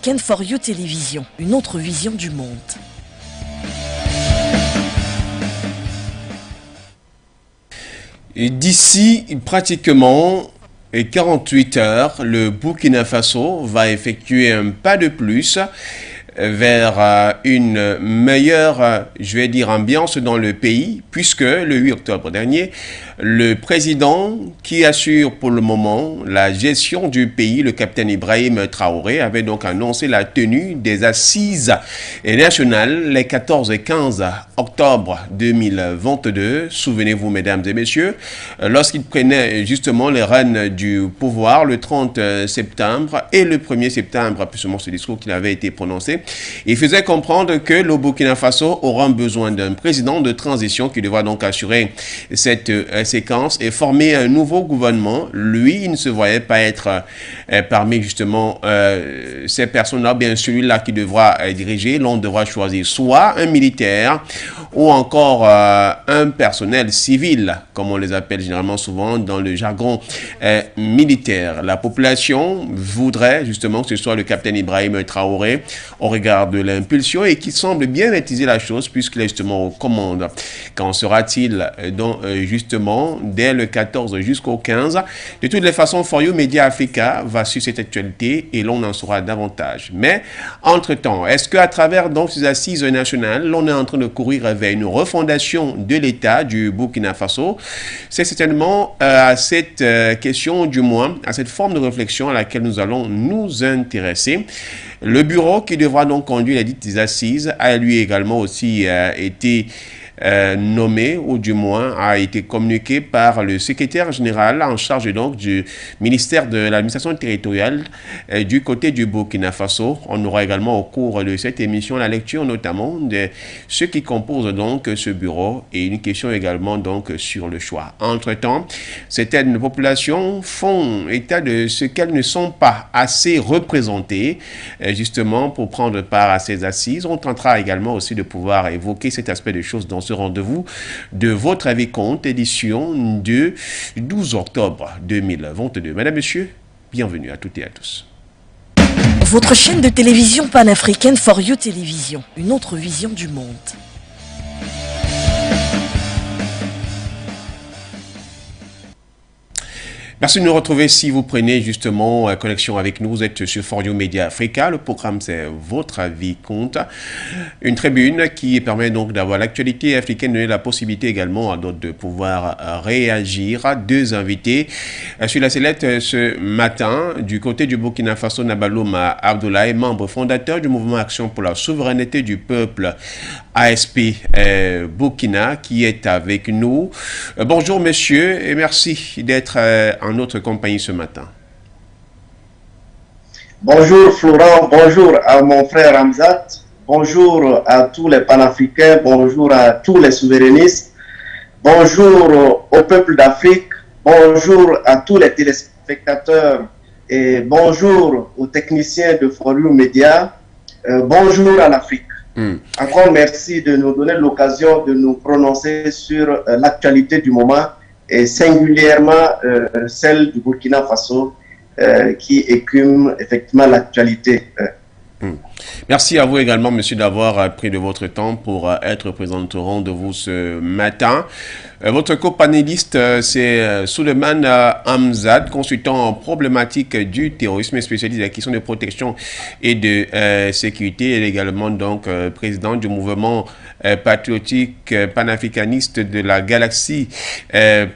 Ken For You Télévision, une autre vision du monde. D'ici pratiquement 48 heures, le Burkina Faso va effectuer un pas de plus vers une meilleure, je vais dire, ambiance dans le pays, puisque le 8 octobre dernier, le président qui assure pour le moment la gestion du pays, le capitaine Ibrahim Traoré, avait donc annoncé la tenue des assises nationales les 14 et 15 octobre 2022. Souvenez-vous, mesdames et messieurs, lorsqu'il prenait justement les rênes du pouvoir le 30 septembre et le 1er septembre, justement ce discours qu'il avait été prononcé, il faisait comprendre que le Burkina Faso aura besoin d'un président de transition qui devra donc assurer cette séquence et former un nouveau gouvernement. Lui, il ne se voyait pas être parmi justement ces personnes-là, bien celui-là qui devra diriger. L'on devra choisir soit un militaire ou encore un personnel civil, comme on les appelle généralement souvent dans le jargon militaire. La population voudrait justement que ce soit le capitaine Ibrahim Traoré au regard de l'impulsion et qui semble bien maîtriser la chose puisqu'il est justement aux commandes. Qu'en sera-t-il donc justement dès le 14 jusqu'au 15? De toutes les façons, For You Media Africa va suivre cette actualité et l'on en saura davantage. Mais entre-temps, est-ce qu'à travers donc ces assises nationales, l'on est en train de courir vers une refondation de l'État du Burkina Faso? C'est certainement à cette question, du moins, à cette forme de réflexion à laquelle nous allons nous intéresser. Le bureau qui devra donc conduire les dites assises a lui également aussi été nommé, ou du moins a été communiqué par le secrétaire général en charge donc du ministère de l'administration territoriale du côté du Burkina Faso. On aura également au cours de cette émission la lecture notamment de ceux qui composent donc ce bureau et une question également donc sur le choix. Entre-temps, certaines populations font état de ce qu'elles ne sont pas assez représentées justement pour prendre part à ces assises. On tentera également aussi de pouvoir évoquer cet aspect de choses dans ce rendez-vous de votre avis compte, édition du 12 octobre 2022. Mesdames, Messieurs, bienvenue à toutes et à tous. Votre chaîne de télévision panafricaine For You Télévision, une autre vision du monde. Merci de nous retrouver. Si vous prenez justement connexion avec nous, vous êtes sur For You Media Africa. Le programme, c'est Votre Avis Compte. Une tribune qui permet donc d'avoir l'actualité africaine, donner la possibilité également à d'autres de pouvoir réagir. Deux invités sur la sellette ce matin. Du côté du Burkina Faso, Nabalouma Abdoulaye, membre fondateur du mouvement Action pour la souveraineté du peuple, ASP Burkina, qui est avec nous. Bonjour monsieur et merci d'être en notre compagnie ce matin. Bonjour Florent, bonjour à mon frère Hamzat, bonjour à tous les panafricains, bonjour à tous les souverainistes, bonjour au peuple d'Afrique, bonjour à tous les téléspectateurs et bonjour aux techniciens de For You Media, bonjour à l'Afrique. Encore merci de nous donner l'occasion de nous prononcer sur l'actualité du moment et singulièrement celle du Burkina Faso qui écume effectivement l'actualité. Merci à vous également, monsieur, d'avoir pris de votre temps pour être présent au rendez-vous ce matin. Votre co-panéliste, c'est Souleymane Hamzat, consultant en problématique du terrorisme et spécialiste de la question de protection et de sécurité. Elle est également donc président du mouvement patriotique panafricaniste de la galaxie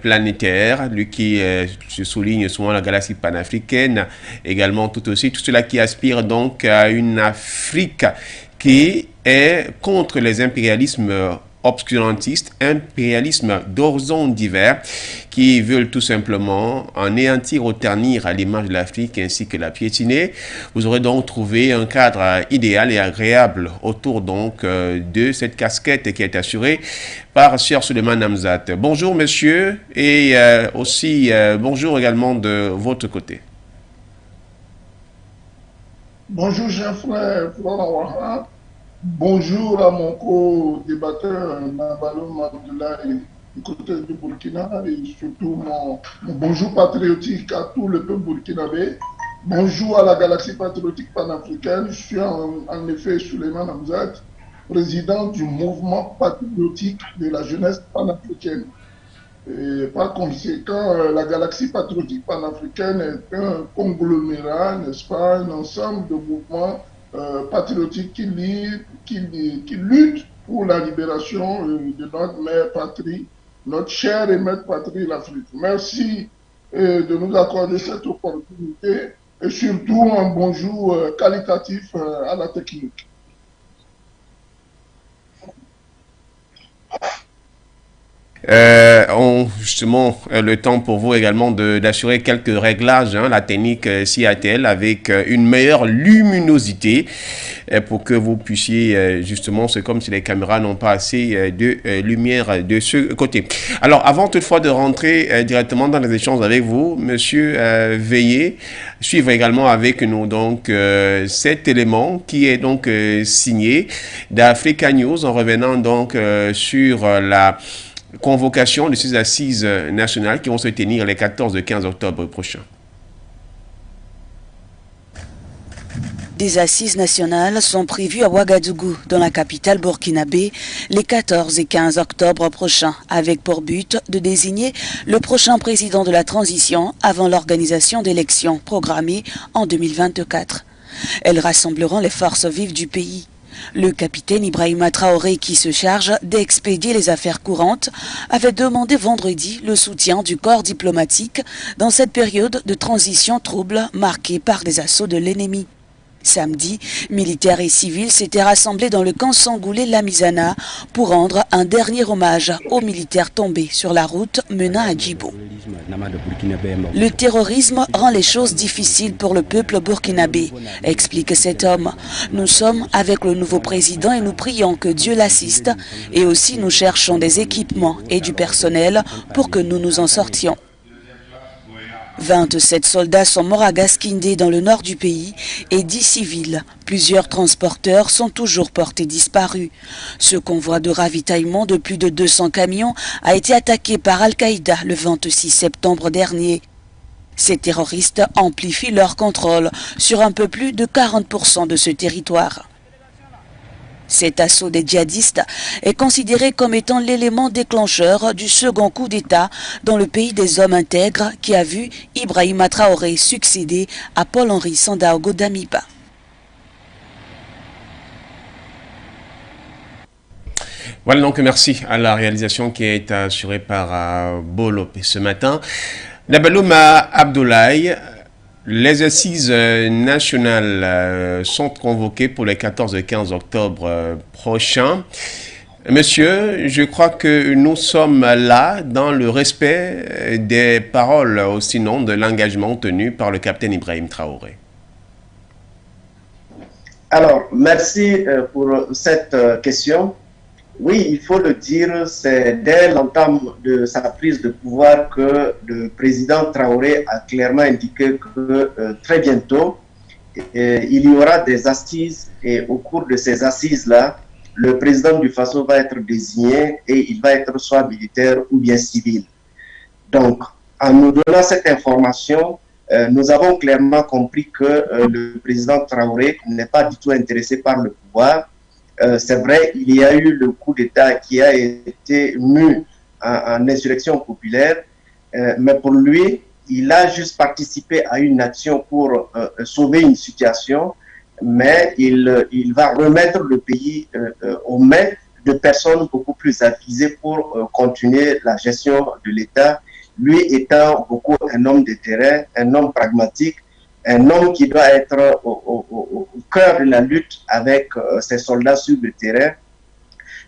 planétaire, lui qui se souligne souvent la galaxie panafricaine, également tout cela qui aspire donc à une Afrique qui est contre les impérialismes obscurantistes, impérialismes d'horizons divers qui veulent tout simplement anéantir ou ternir à l'image de l'Afrique ainsi que la piétiner. Vous aurez donc trouvé un cadre idéal et agréable autour donc de cette casquette qui est assurée par Sir Souleymane Hamzat. Bonjour monsieur et aussi bonjour également de votre côté. Bonjour, cher frère Florent Wahab. Bonjour à mon co-débatteur Nabaloum Abdoulaye du côté du Burkina et surtout mon bonjour patriotique à tout le peuple burkinabé. Bonjour à la galaxie patriotique panafricaine. Je suis en effet Souleymane Hamzat, président du mouvement patriotique de la jeunesse panafricaine. Et par conséquent, la galaxie patriotique panafricaine est un conglomérat, n'est-ce pas, un ensemble de mouvements patriotiques qui luttent pour la libération de notre mère patrie, notre chère et maître patrie, l'Afrique. Merci de nous accorder cette opportunité et surtout un bonjour qualitatif à la technique. Justement, le temps pour vous également d'assurer quelques réglages, hein, la technique CATL avec une meilleure luminosité pour que vous puissiez justement, c'est comme si les caméras n'ont pas assez de lumière de ce côté. Alors, avant toutefois de rentrer directement dans les échanges avec vous, monsieur, veuillez suivre également avec nous donc cet élément qui est donc signé d'Africa News en revenant donc sur la convocation de ces assises nationales qui vont se tenir les 14 et 15 octobre prochains. Des assises nationales sont prévues à Ouagadougou, dans la capitale burkinabé, les 14 et 15 octobre prochains, avec pour but de désigner le prochain président de la transition avant l'organisation d'élections programmées en 2024. Elles rassembleront les forces vives du pays. Le capitaine Ibrahima Traoré, qui se charge d'expédier les affaires courantes, avait demandé vendredi le soutien du corps diplomatique dans cette période de transition trouble marquée par des assauts de l'ennemi. Samedi, militaires et civils s'étaient rassemblés dans le camp Sangoulé Lamizana pour rendre un dernier hommage aux militaires tombés sur la route menant à Djibo. Le terrorisme rend les choses difficiles pour le peuple burkinabé, explique cet homme. Nous sommes avec le nouveau président et nous prions que Dieu l'assiste et aussi nous cherchons des équipements et du personnel pour que nous nous en sortions. 27 soldats sont morts à Gaskindé dans le nord du pays et 10 civils. Plusieurs transporteurs sont toujours portés disparus. Ce convoi de ravitaillement de plus de 200 camions a été attaqué par Al-Qaïda le 26 septembre dernier. Ces terroristes amplifient leur contrôle sur un peu plus de 40% de ce territoire. Cet assaut des djihadistes est considéré comme étant l'élément déclencheur du second coup d'État dans le pays des hommes intègres qui a vu Ibrahima Traoré succéder à Paul-Henri Sandaogo Damiba. Voilà, donc merci à la réalisation qui a été assurée par Bolo ce matin. Nabalouma Abdoulaye. Les assises nationales sont convoquées pour les 14 et 15 octobre prochains. Monsieur, je crois que nous sommes là dans le respect des paroles, sinon de l'engagement tenu par le capitaine Ibrahim Traoré. Alors, merci pour cette question. Oui, il faut le dire, c'est dès l'entame de sa prise de pouvoir que le président Traoré a clairement indiqué que très bientôt, il y aura des assises et au cours de ces assises-là, le président du Faso va être désigné et il va être soit militaire ou bien civil. Donc, en nous donnant cette information, nous avons clairement compris que le président Traoré n'est pas du tout intéressé par le pouvoir. C'est vrai, il y a eu le coup d'État qui a été mu en insurrection populaire, mais pour lui, il a juste participé à une action pour sauver une situation, mais il va remettre le pays aux mains de personnes beaucoup plus avisées pour continuer la gestion de l'État, lui étant beaucoup un homme de terrain, un homme pragmatique, un homme qui doit être au cœur de la lutte avec ses soldats sur le terrain,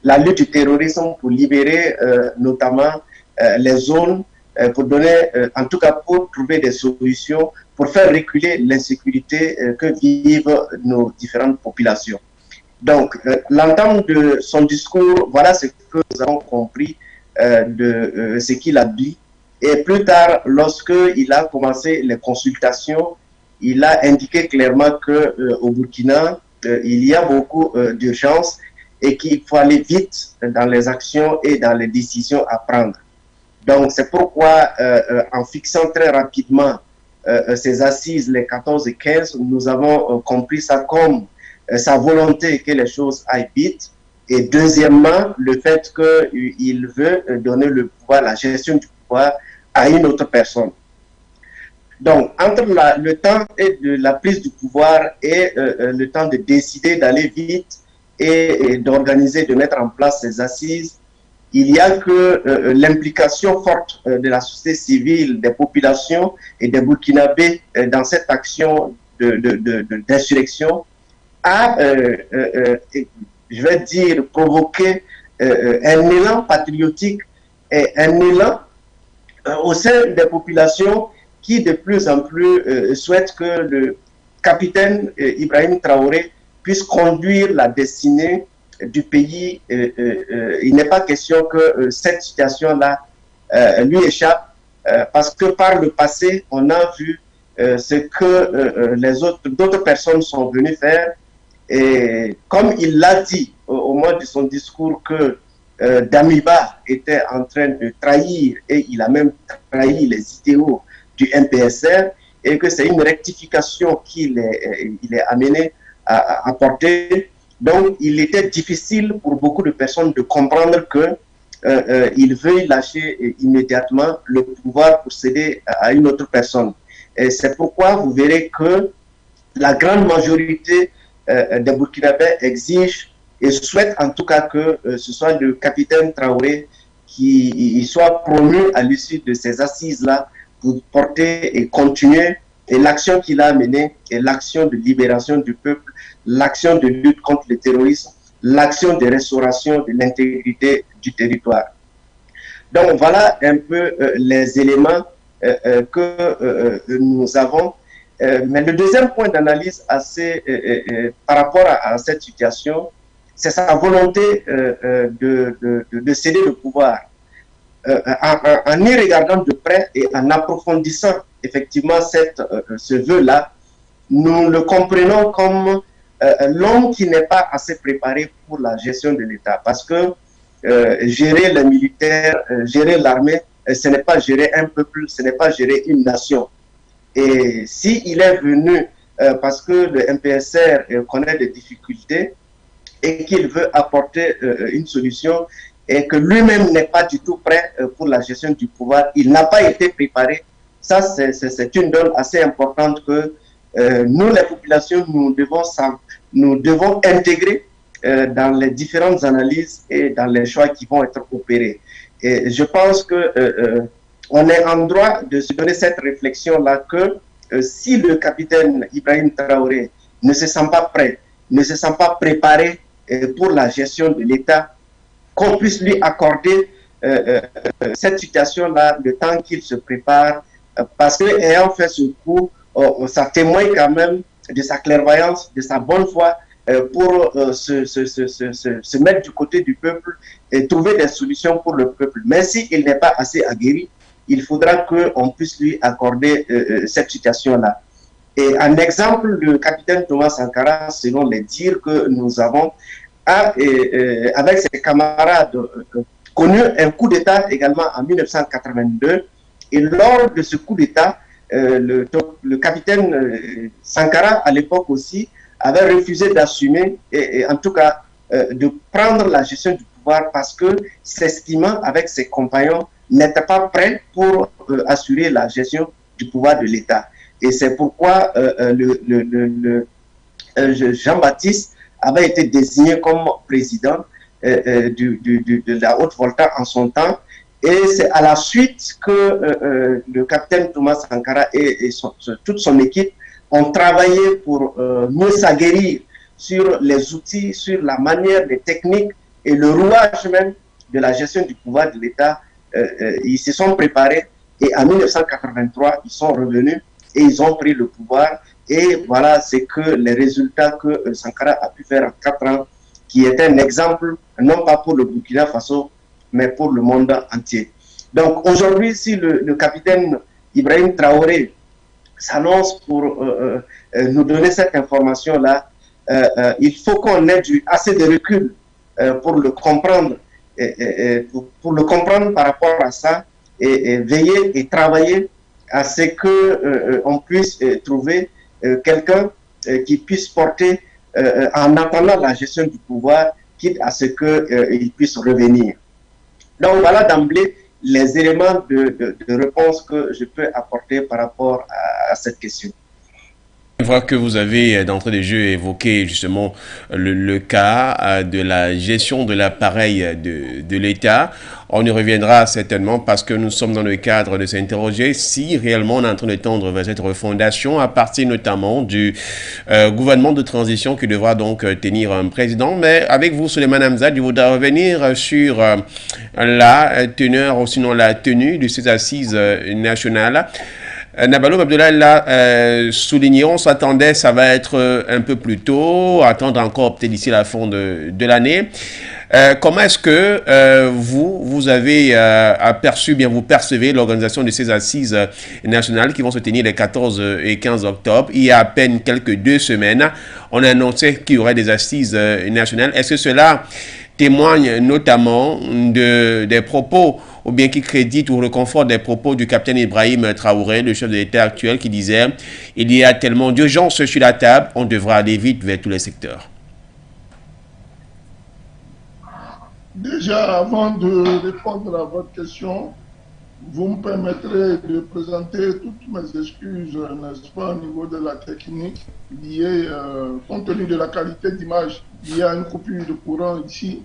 la lutte du terrorisme pour libérer notamment les zones, pour donner, en tout cas pour trouver des solutions, pour faire reculer l'insécurité que vivent nos différentes populations. Donc, l'entame de son discours, voilà ce que nous avons compris de ce qu'il a dit. Et plus tard, lorsqu'il a commencé les consultations, il a indiqué clairement qu'au Burkina, il y a beaucoup d'urgence et qu'il faut aller vite dans les actions et dans les décisions à prendre. Donc, c'est pourquoi, en fixant très rapidement ces assises, les 14 et 15, nous avons compris ça comme sa volonté que les choses aillent vite. Et deuxièmement, le fait qu'il veut donner le pouvoir, la gestion du pouvoir à une autre personne. Donc, entre le temps de la prise du pouvoir et le temps de décider d'aller vite et d'organiser, de mettre en place ces assises, il y a que l'implication forte de la société civile, des populations et des Burkinabés dans cette action d'insurrection a, je vais dire, provoqué un élan patriotique et un élan au sein des populations qui de plus en plus souhaitent que le capitaine Ibrahim Traoré puisse conduire la destinée du pays. Il n'est pas question que cette situation-là lui échappe, parce que par le passé, on a vu ce que d'autres personnes sont venues faire. Et comme il l'a dit au moment de son discours que Damiba était en train de trahir, et il a même trahi les idéaux du MPSR, et que c'est une rectification qu'il est amené à apporter. Donc, il était difficile pour beaucoup de personnes de comprendre qu'il veuille lâcher immédiatement le pouvoir pour céder à une autre personne. Et c'est pourquoi vous verrez que la grande majorité des Burkinabés exigent et souhaitent en tout cas que ce soit le capitaine Traoré qui soit promu à l'issue de ces assises-là pour porter et continuer. Et l'action qu'il a menée est l'action de libération du peuple, l'action de lutte contre le terrorisme, l'action de restauration de l'intégrité du territoire. Donc voilà un peu les éléments que nous avons. Mais le deuxième point d'analyse par rapport à cette situation, c'est sa volonté de céder le pouvoir. En y regardant de près et en approfondissant effectivement ce vœu-là, nous le comprenons comme l'homme qui n'est pas assez préparé pour la gestion de l'État. Parce que gérer les militaires, gérer l'armée, ce n'est pas gérer un peuple, ce n'est pas gérer une nation. Et s'il est venu parce que le MPSR connaît des difficultés et qu'il veut apporter une solution et que lui-même n'est pas du tout prêt pour la gestion du pouvoir, il n'a pas été préparé. Ça, c'est une donne assez importante que nous, les populations, nous devons intégrer dans les différentes analyses et dans les choix qui vont être opérés. Et je pense que on est en droit de se donner cette réflexion-là que si le capitaine Ibrahim Traoré ne se sent pas prêt, ne se sent pas préparé pour la gestion de l'État, qu'on puisse lui accorder cette situation-là, le temps qu'il se prépare, parce que ayant fait ce coup, ça témoigne quand même de sa clairvoyance, de sa bonne foi pour se mettre du côté du peuple et trouver des solutions pour le peuple. Mais s'il n'est pas assez aguerri, il faudra qu'on puisse lui accorder cette situation-là. Et en exemple, le capitaine Thomas Sankara, selon les dires que nous avons, a, avec ses camarades, connu un coup d'État également en 1982. Et lors de ce coup d'État, le capitaine Sankara, à l'époque aussi, avait refusé d'assumer, et en tout cas de prendre la gestion du pouvoir parce que s'estimant avec ses compagnons n'était pas prêt pour assurer la gestion du pouvoir de l'État. Et c'est pourquoi Jean-Baptiste avait été désigné comme président de la Haute-Volta en son temps. Et c'est à la suite que le capitaine Thomas Sankara et toute son équipe ont travaillé pour mieux s'aguerrir sur les outils, sur la manière, les techniques et le rouage même de la gestion du pouvoir de l'État. Ils se sont préparés et en 1983, ils sont revenus et ils ont pris le pouvoir. Et voilà, c'est que les résultats que Sankara a pu faire en 4 ans, qui est un exemple, non pas pour le Burkina Faso, mais pour le monde entier. Donc aujourd'hui, si le capitaine Ibrahim Traoré s'annonce pour nous donner cette information-là, il faut qu'on ait assez de recul pour le comprendre, pour le comprendre par rapport à ça, et veiller et travailler à ce que on puisse trouver quelqu'un qui puisse porter en attendant la gestion du pouvoir, quitte à ce qu'il puisse revenir. Donc voilà d'emblée les éléments de réponse que je peux apporter par rapport à cette question. Je vois que vous avez d'entrée de jeu évoqué justement le cas de la gestion de l'appareil de l'État. On y reviendra certainement parce que nous sommes dans le cadre de s'interroger si réellement on est en train de tendre vers cette refondation à partir notamment du gouvernement de transition qui devra donc tenir un président. Mais avec vous, Souleymane Hamzat, je voudrais revenir sur la teneur ou sinon la tenue de ces assises nationales. Nabaloum Abdoulaye l'a souligné, on s'attendait, ça va être un peu plus tôt, attendre encore peut-être d'ici la fin de l'année. Comment est-ce que vous avez aperçu, bien vous percevez l'organisation de ces assises nationales qui vont se tenir les 14 et 15 octobre? Il y a à peine quelques 2 semaines, on a annoncé qu'il y aurait des assises nationales. Est-ce que cela témoigne notamment des propos ou bien qui crédite ou reconforte des propos du capitaine Ibrahim Traoré, le chef de l'État actuel, qui disait « Il y a tellement d'urgence sur la table, on devra aller vite vers tous les secteurs ». Déjà, avant de répondre à votre question, vous me permettrez de présenter toutes mes excuses, n'est-ce pas, au niveau de la technique, liée, compte tenu de la qualité d'image, il y a une coupure de courant ici.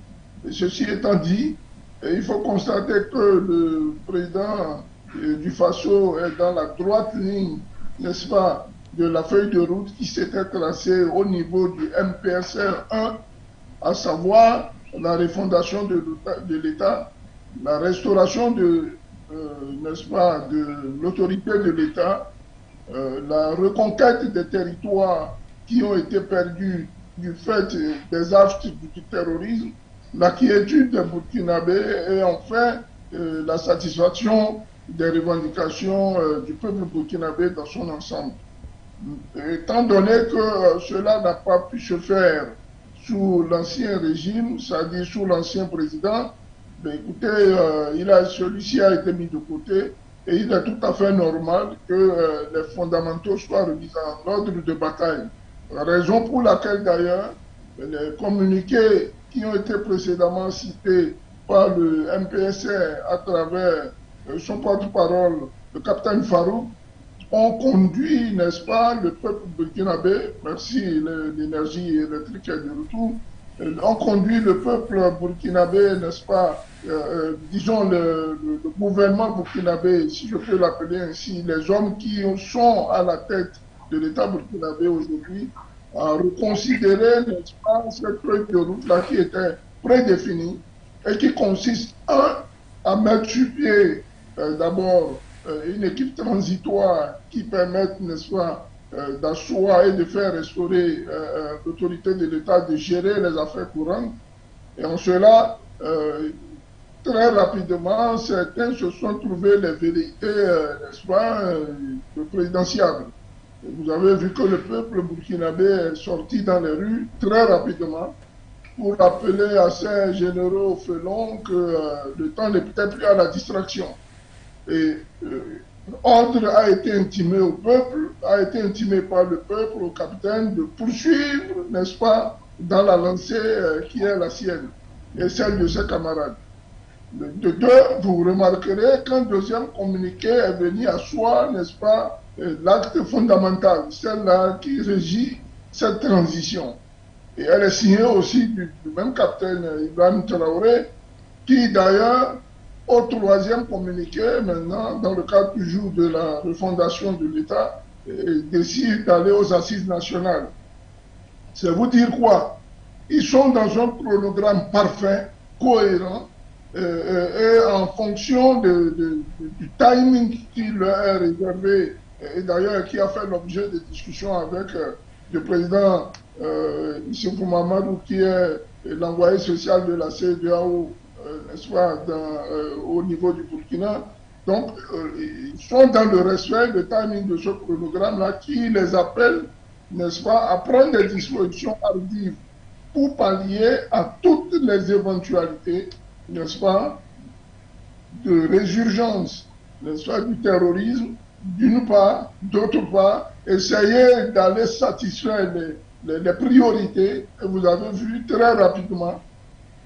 Et ceci étant dit, il faut constater que le président du FASO est dans la droite ligne, n'est-ce pas, de la feuille de route qui s'était tracée au niveau du MPSR 1, à savoir la refondation de l'État, la restauration n'est-ce pas, de l'autorité de l'État, la reconquête des territoires qui ont été perdus du fait des actes du terrorisme, la quiétude des Burkinabés et enfin la satisfaction des revendications du peuple burkinabé dans son ensemble. Étant donné que cela n'a pas pu se faire sous l'ancien régime, c'est-à-dire sous l'ancien président, ben écoutez, celui-ci a été mis de côté et il est tout à fait normal que les fondamentaux soient remis en ordre de bataille. Raison pour laquelle d'ailleurs les communiqués qui ont été précédemment cités par le MPSR à travers son porte-parole, le capitaine Farouk, ont conduit, n'est-ce pas, le peuple burkinabé, merci l'énergie électrique est de retour, ont conduit le peuple burkinabé, n'est-ce pas, disons le gouvernement burkinabé, si je peux l'appeler ainsi, les hommes qui sont à la tête de l'État burkinabé aujourd'hui, à reconsidérer, n'est-ce pas, cette feuille de route-là qui était prédéfinie et qui consiste, à mettre sur pied d'abord une équipe transitoire qui permette, n'est-ce pas, d'asseoir et de faire restaurer l'autorité de l'État, de gérer les affaires courantes. Et en cela, très rapidement, certains se sont trouvés les vérités, n'est-ce pas, présidentiables. Vous avez vu que le peuple burkinabé est sorti dans les rues très rapidement pour appeler à ces généraux félons que le temps n'est peut-être plus à la distraction. Et l'ordre a été intimé au peuple, a été intimé par le peuple au capitaine de poursuivre, n'est-ce pas, dans la lancée qui est la sienne et celle de ses camarades. De deux, vous remarquerez qu'un deuxième communiqué est venu asseoir, n'est-ce pas, l'acte fondamental, celle-là qui régit cette transition. Et elle est signée aussi du même capitaine Ibrahim Traoré, qui d'ailleurs, au troisième communiqué, maintenant, dans le cadre toujours de la refondation de l'État, décide d'aller aux assises nationales. C'est vous dire quoi? Ils sont dans un chronogramme parfait, cohérent, et en fonction du timing qui leur est réservé, et d'ailleurs qui a fait l'objet de discussions avec le président Issoufou Mamadou, qui est l'envoyé social de la CEDEAO, n'est-ce pas, au niveau du Burkina. Donc, ils sont dans le respect, le timing de ce chronogramme-là qui les appelle, n'est-ce pas, à prendre des dispositions hardives pour pallier à toutes les éventualités, n'est-ce pas, de résurgence, n'est-ce pas, du terrorisme d'une part, d'autre part, essayer d'aller satisfaire les priorités. Et vous avez vu très rapidement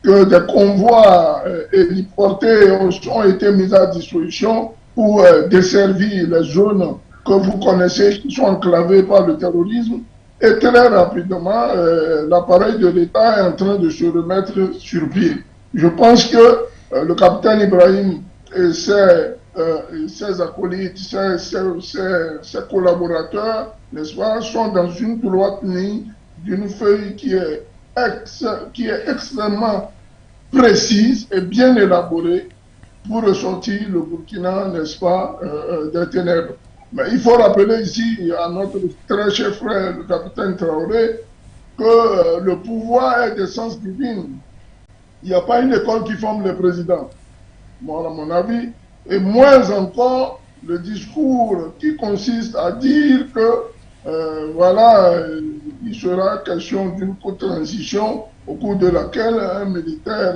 que des convois héliportés ont été mis à disposition pour desservir les zones que vous connaissez qui sont enclavées par le terrorisme. Et très rapidement, l'appareil de l'État est en train de se remettre sur pied. Je pense que le capitaine Ibrahim et ses acolytes, ses collaborateurs, n'est-ce pas, sont dans une droite ligne d'une feuille qui est extrêmement précise et bien élaborée pour ressortir le Burkina, n'est-ce pas, des ténèbres. Mais il faut rappeler ici à notre très cher frère, le capitaine Traoré, que le pouvoir est d'essence divine. Il n'y a pas une école qui forme le président, moi, à mon avis, et moins encore le discours qui consiste à dire que, voilà, il sera question d'une courte transition au cours de laquelle un militaire,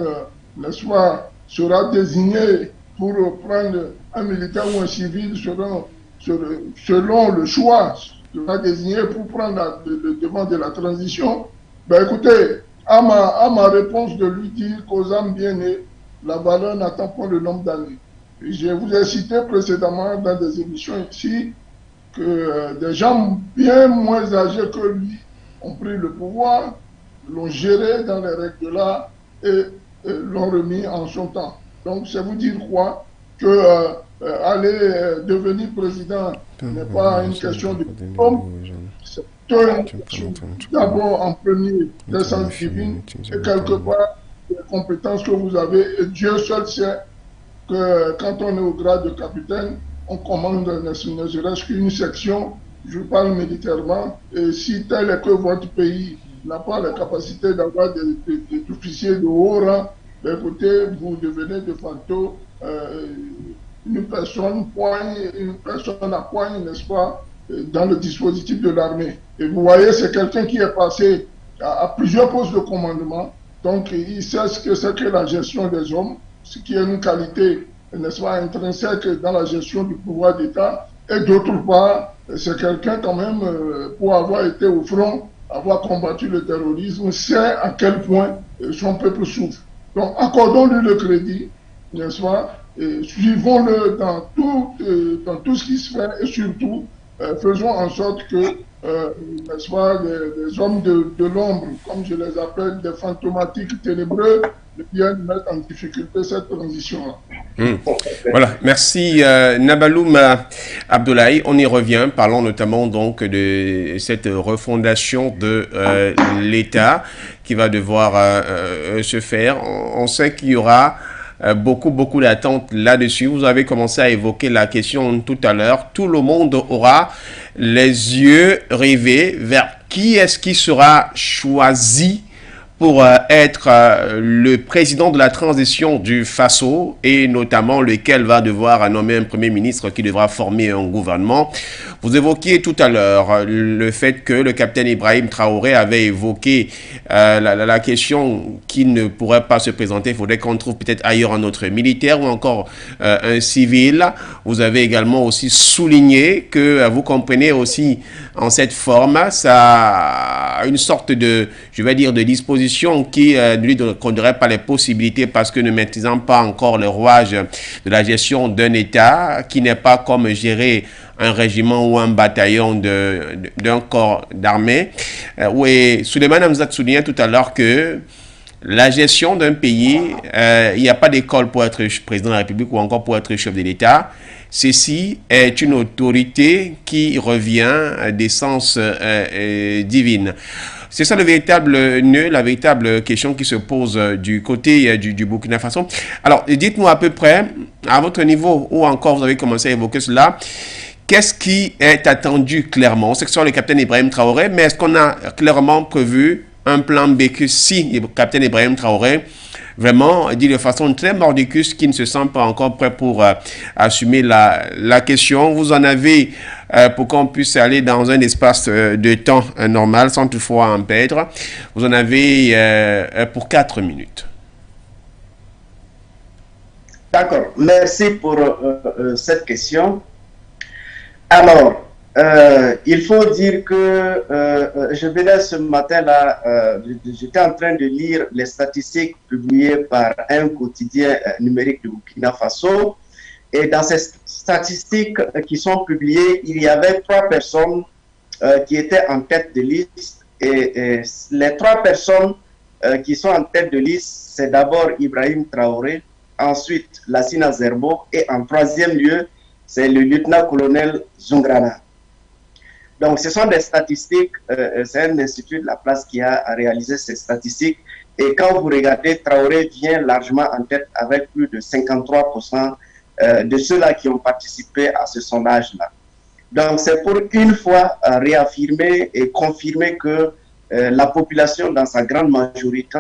n'est-ce pas, sera désigné pour prendre un militaire ou un civil selon le choix, sera désigné pour prendre le devant de la transition. Ben écoutez, à ma réponse de lui dire qu'aux âmes bien nées, la valeur n'attend pas le nombre d'années. Je vous ai cité précédemment dans des émissions ici que des gens bien moins âgés que lui ont pris le pouvoir, l'ont géré dans les règles de l'art et l'ont remis en son temps. Donc c'est vous dire quoi? Que aller devenir président n'est pas une question de diplôme, c'est une question d'abord en premier d'essence divine et quelque part les compétences que vous avez. Et Dieu seul sait que quand on est au grade de capitaine, on commande ne serait-ce qu'une section, je parle militairement, et si tel est que votre pays n'a pas la capacité d'avoir des officiers de haut rang, ben écoutez, vous devenez de facto une personne à poigne, n'est-ce pas, dans le dispositif de l'armée. Et vous voyez, c'est quelqu'un qui est passé à plusieurs postes de commandement, donc il sait ce que c'est que la gestion des hommes, ce qui est une qualité, n'est-ce pas, intrinsèque dans la gestion du pouvoir d'État. Et d'autre part, c'est quelqu'un quand même, pour avoir été au front, avoir combattu le terrorisme, sait à quel point son peuple souffre. Donc accordons-lui le crédit, n'est-ce pas, et suivons-le dans tout ce qui se fait et surtout faisons en sorte que, n'est-ce pas, les hommes de l'ombre, comme je les appelle, des fantomatiques ténébreux, viennent mettre en difficulté cette transition-là. Voilà, merci Nabaloum Abdoulaye. On y revient, parlons notamment donc de cette refondation de l'État qui va devoir se faire. On sait qu'il y aura beaucoup d'attentes là-dessus. Vous avez commencé à évoquer la question tout à l'heure. Tout le monde aura les yeux rivés vers qui est-ce qui sera choisi pour être le président de la transition du Faso et notamment lequel va devoir nommer un premier ministre qui devra former un gouvernement. Vous évoquiez tout à l'heure le fait que le capitaine Ibrahim Traoré avait évoqué la question qui ne pourrait pas se présenter. Il faudrait qu'on trouve peut-être ailleurs un autre militaire ou encore un civil. Vous avez également aussi souligné que vous comprenez aussi en cette forme, ça a une sorte de, je vais dire, de disposition qui ne lui donnerait pas les possibilités parce que ne maîtrisant pas encore le rouage de la gestion d'un État qui n'est pas comme gérer un régiment ou un bataillon d'un corps d'armée. Oui, Souleymane Hamzat soulignait tout à l'heure que la gestion d'un pays, il n'y a pas d'école pour être président de la République ou encore pour être chef de l'État. Ceci est une autorité qui revient d'essence divine. C'est ça le véritable nœud, la véritable question qui se pose du côté du Burkina Faso. Alors, dites-nous à peu près, à votre niveau, ou encore vous avez commencé à évoquer cela, qu'est-ce qui est attendu clairement? On sait que ce soit le capitaine Ibrahim Traoré, mais est-ce qu'on a clairement prévu un plan B que si le capitaine Ibrahim Traoré vraiment dit de façon très mordicus qu'il ne se sent pas encore prêt pour assumer la question? Vous en avez pour qu'on puisse aller dans un espace de temps normal sans toutefois en perdre. Vous en avez pour 4 minutes. D'accord, merci pour cette question. Alors, il faut dire que je venais ce matin-là, j'étais en train de lire les statistiques publiées par un quotidien numérique de Burkina Faso. Et dans ces statistiques qui sont publiées, il y avait 3 personnes qui étaient en tête de liste. Et les 3 personnes qui sont en tête de liste, c'est d'abord Ibrahim Traoré, ensuite Lassina Zerbo, et en 3e lieu, c'est le lieutenant-colonel Zungrana. Donc, ce sont des statistiques, c'est un institut de la place qui a réalisé ces statistiques. Et quand vous regardez, Traoré vient largement en tête avec plus de 53% de ceux-là qui ont participé à ce sondage-là. Donc, c'est pour une fois réaffirmer et confirmer que la population, dans sa grande majorité,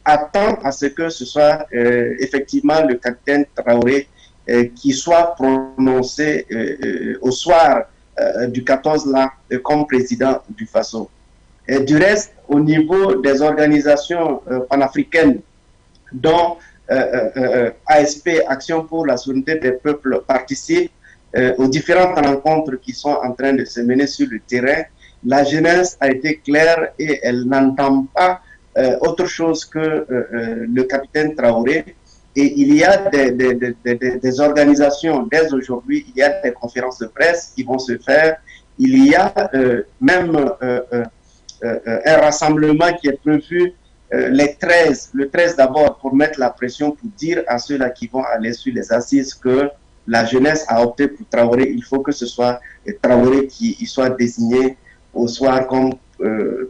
attend à ce que ce soit effectivement le capitaine Traoré qui soit prononcé au soir du 14 là comme président du Faso. Et du reste, au niveau des organisations panafricaines dont ASP, Action pour la souveraineté des peuples, participe aux différentes rencontres qui sont en train de se mener sur le terrain, la jeunesse a été claire et elle n'entend pas autre chose que le capitaine Traoré. Et il y a des organisations, dès aujourd'hui, il y a des conférences de presse qui vont se faire. Il y a même un rassemblement qui est prévu le 13 d'abord, pour mettre la pression, pour dire à ceux-là qui vont aller sur les assises que la jeunesse a opté pour Traoré. Il faut que ce soit Traoré qui soit désigné au soir comme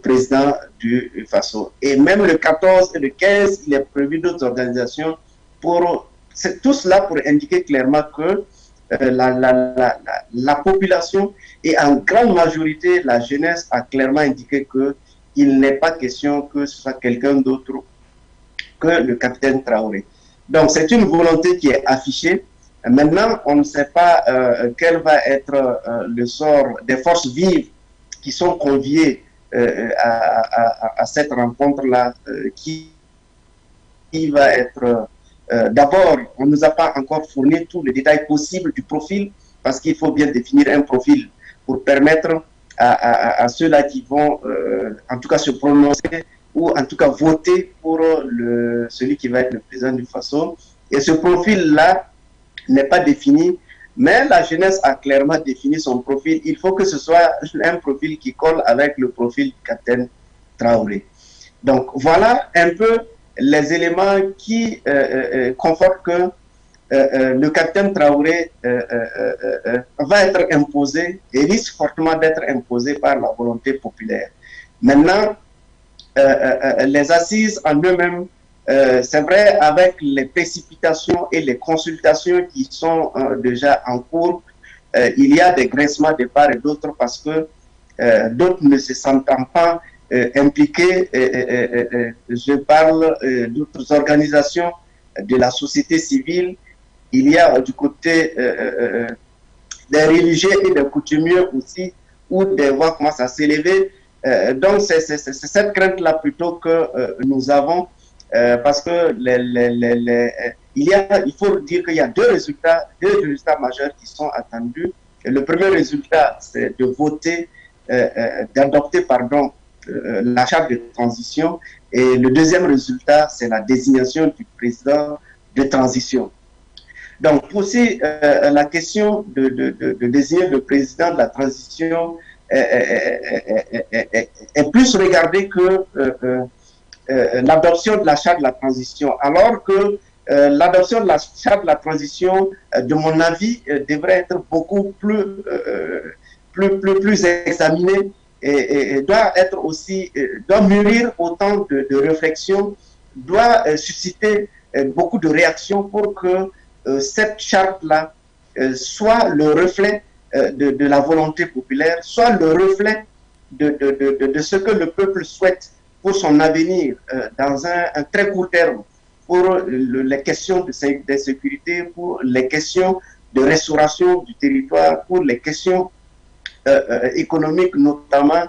président du Faso. Et même le 14 et le 15, il est prévu d'autres organisations. C'est tout cela pour indiquer clairement que la population et en grande majorité la jeunesse a clairement indiqué qu'il n'est pas question que ce soit quelqu'un d'autre que le capitaine Traoré. Donc c'est une volonté qui est affichée. Maintenant, on ne sait pas quel va être le sort des forces vives qui sont conviées à cette rencontre-là, qui va être... D'abord, on ne nous a pas encore fourni tous les détails possibles du profil, parce qu'il faut bien définir un profil pour permettre à ceux-là qui vont, en tout cas, se prononcer ou en tout cas voter pour celui qui va être le président du Faso. Et ce profil-là n'est pas défini, mais la jeunesse a clairement défini son profil. Il faut que ce soit un profil qui colle avec le profil du capitaine Traoré. Donc, voilà un peu les éléments qui confortent que le capitaine Traoré va être imposé et risque fortement d'être imposé par la volonté populaire. Maintenant, les assises en eux-mêmes, c'est vrai, avec les précipitations et les consultations qui sont déjà en cours, il y a des graissements de part et d'autre parce que d'autres ne se sentent pas impliqués. Je parle d'autres organisations de la société civile. Il y a du côté des religieux et des coutumiers aussi, où des voix commencent à s'élever. Donc c'est cette crainte-là plutôt que nous avons, parce que il faut dire qu'il y a deux résultats majeurs qui sont attendus. Et le premier résultat, c'est de voter, d'adopter, la charte de transition. Et le deuxième résultat, c'est la désignation du président de transition. Donc, pour la question de désigner le président de la transition est plus regardée que l'adoption de la charte de la transition, alors que l'adoption de la charte de la transition, de mon avis, devrait être beaucoup plus examinée et doit être aussi, doit mûrir autant de réflexion, doit susciter beaucoup de réactions pour que cette charte-là soit le reflet de la volonté populaire, soit le reflet de ce que le peuple souhaite pour son avenir dans un très court terme, pour les questions de sécurité, pour les questions de restauration du territoire, pour les questions économiques, notamment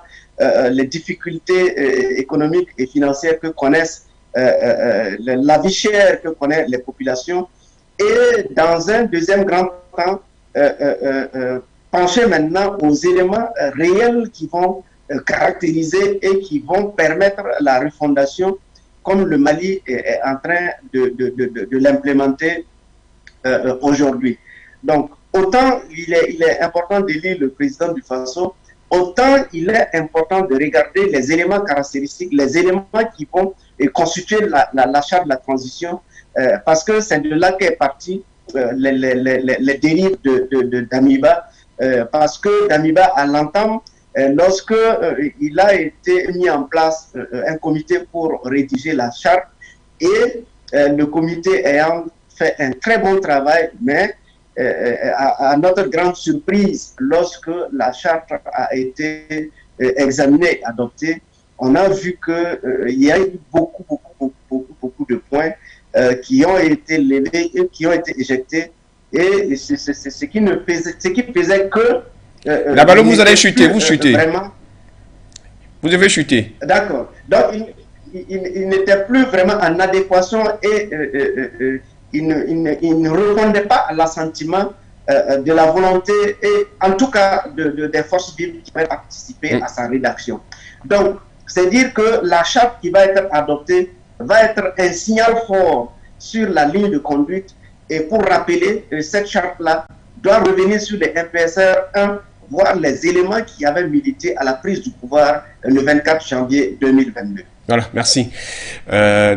les difficultés économiques et financières que connaissent, la vie chère que connaissent les populations. Et dans un deuxième grand temps, pencher maintenant aux éléments réels qui vont caractériser et qui vont permettre la refondation, comme le Mali est en train de l'implémenter aujourd'hui. Donc, autant il est important de lire le président du Faso, autant il est important de regarder les éléments caractéristiques, les éléments qui vont constituer la charte de la transition, parce que c'est de là qu'est parti les dérives de Damiba, parce que Damiba, à l'entame, lorsque il a été mis en place un comité pour rédiger la charte, et le comité ayant fait un très bon travail, mais à notre grande surprise, lorsque la charte a été examinée et adoptée, on a vu qu'il y a eu beaucoup de points qui ont été levés et qui ont été éjectés, et c'est ce qui faisait que Nabaloum, vous allez chuter, vous chutez. Vraiment. Vous devez chuter. D'accord. Donc, il n'était plus vraiment en adéquation et il ne répondait pas à l'assentiment de la volonté et en tout cas des forces vives qui avaient participé à sa rédaction. Donc, c'est dire que la charte qui va être adoptée va être un signal fort sur la ligne de conduite, et pour rappeler, cette charte-là doit revenir sur les MPSR 1, voir les éléments qui avaient milité à la prise du pouvoir le 24 janvier 2022. Voilà, merci.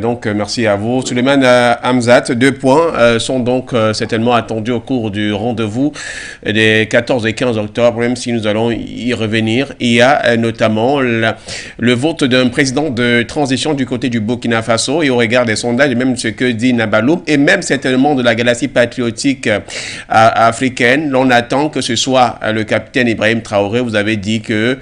Donc, merci à vous. Souleymane Hamzat, 2 points sont donc certainement attendus au cours du rendez-vous des 14 et 15 octobre, même si nous allons y revenir. Il y a notamment le vote d'un président de transition du côté du Burkina Faso, et au regard des sondages, et même ce que dit Nabaloum, et même certainement de la galaxie patriotique africaine, l'on attend que ce soit le capitaine Ibrahim Traoré. Vous avez dit que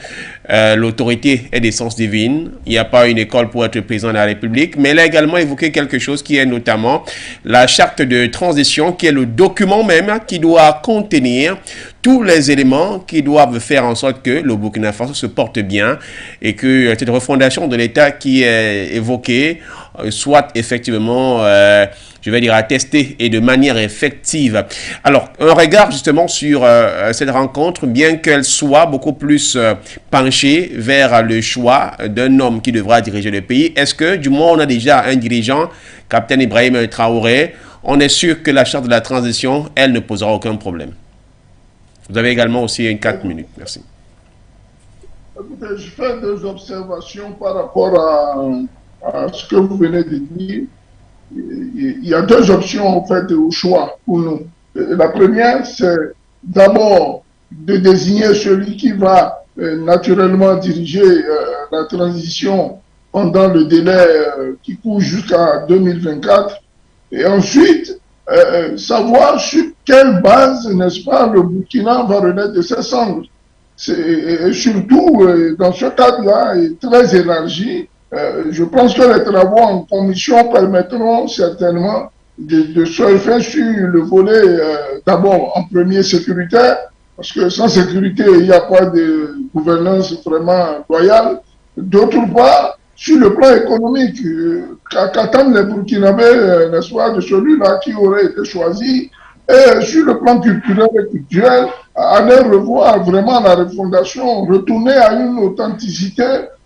l'autorité est d'essence divine. Il n'y a pas une école pour être président de la République, mais il a également évoqué quelque chose qui est notamment la charte de transition, qui est le document même qui doit contenir tous les éléments qui doivent faire en sorte que le Burkina Faso se porte bien et que cette refondation de l'État qui est évoquée soit effectivement, je vais dire, attestée et de manière effective. Alors, un regard justement sur cette rencontre, bien qu'elle soit beaucoup plus penchée vers le choix d'un homme qui devra diriger le pays, est-ce que, du moins, on a déjà un dirigeant, Capitaine Ibrahim Traoré, on est sûr que la charte de la transition, elle ne posera aucun problème? Vous avez également aussi 4 minutes. Merci. Écoutez, je fais 2 observations par rapport à ce que vous venez de dire. Il y a 2 options en fait au choix pour nous. La première, c'est d'abord de désigner celui qui va naturellement diriger la transition pendant le délai qui court jusqu'à 2024. Et ensuite, savoir sur quelle base, n'est-ce pas, le Burkina va renaître de ses cendres. Et surtout, dans ce cadre-là, est très élargi, je pense que les travaux en commission permettront certainement de surfer sur le volet, d'abord en premier sécuritaire, parce que sans sécurité, il n'y a pas de gouvernance vraiment loyale. D'autre part, sur le plan économique, qu'attendent les Burkinabés, n'est-ce pas, de celui-là qui aurait été choisi, et sur le plan culturel et culturel, aller revoir vraiment la refondation, retourner à une authenticité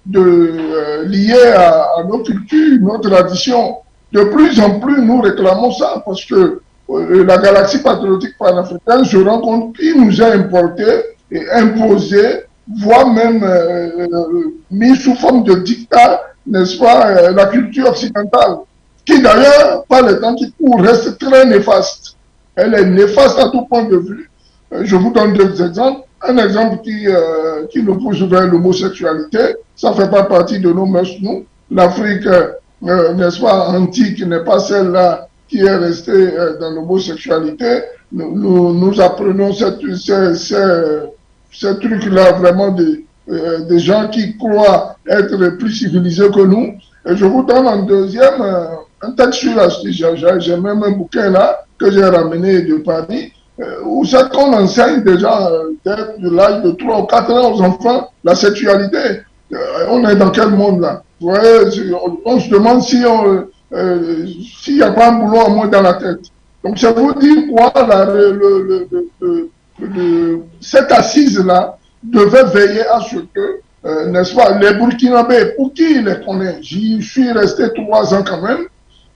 liée à nos cultures, nos traditions. De plus en plus, nous réclamons ça parce que la galaxie patriotique panafricaine se rend compte qu'il nous a importé et imposé, voire même mis sous forme de dictat, n'est-ce pas, la culture occidentale, qui d'ailleurs, par le temps qui court, reste très néfaste. Elle est néfaste à tout point de vue. Je vous donne 2 exemples. Un exemple qui nous pousse vers l'homosexualité, ça fait pas partie de nos mœurs, nous. L'Afrique, n'est-ce pas, antique, n'est pas celle-là qui est restée dans l'homosexualité. Nous apprenons ces trucs-là vraiment des gens qui croient être plus civilisés que nous. Et je vous donne en deuxième un texte sur la j'ai même un bouquin là que j'ai ramené de Paris, où c'est qu'on enseigne déjà de l'âge de 3 ou 4 ans aux enfants la sexualité. On est dans quel monde là? Vous voyez, on se demande s'il n'y a pas un boulot en moins dans la tête. Donc ça vous dit quoi cette assise-là devait veiller à ce que, n'est-ce pas, les Burkinabés, pour qui il les connaît, j'y suis resté 3 ans quand même,